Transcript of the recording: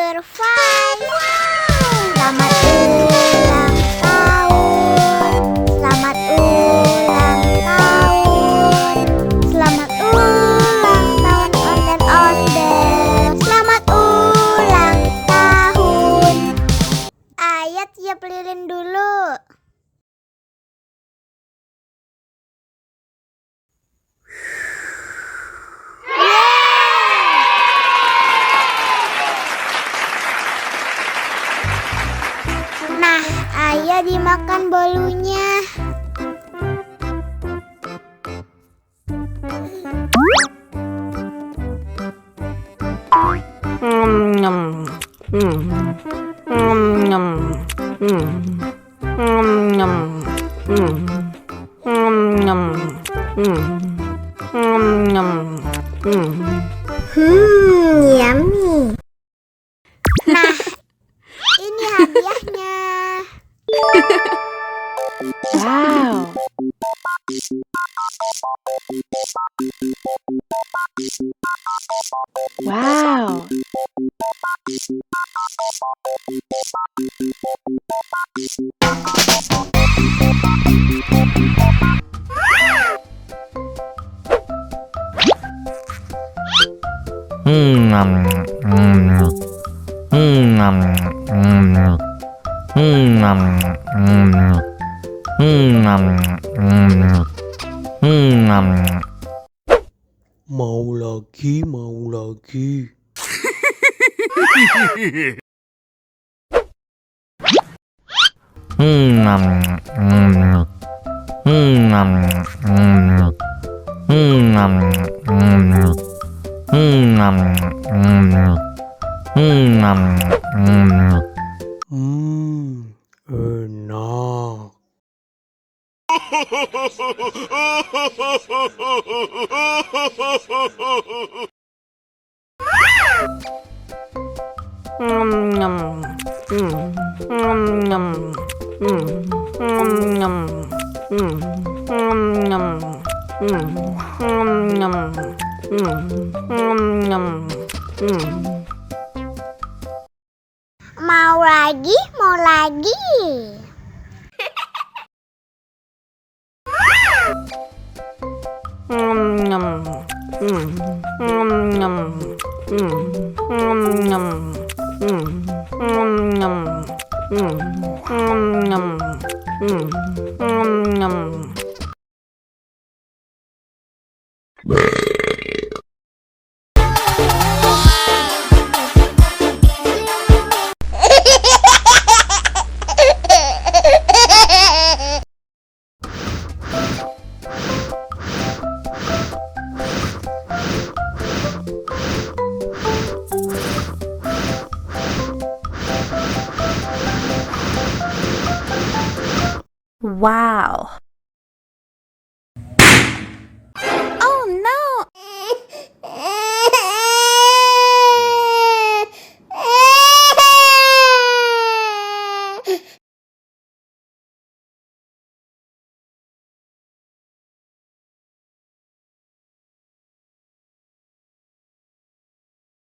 Number 5. Selamat ulang tahun. Selamat ulang tahun. Selamat ulang tahun onde-onde. Selamat ulang tahun. Ayat tiup lilin dulu. Nah, ayo dimakan bolunya. Yummy. Nah, ini hadiahnya. Wow. Wow. Mau lagi. Enak. Mau lagi, mau lagi. Wow. Oh no.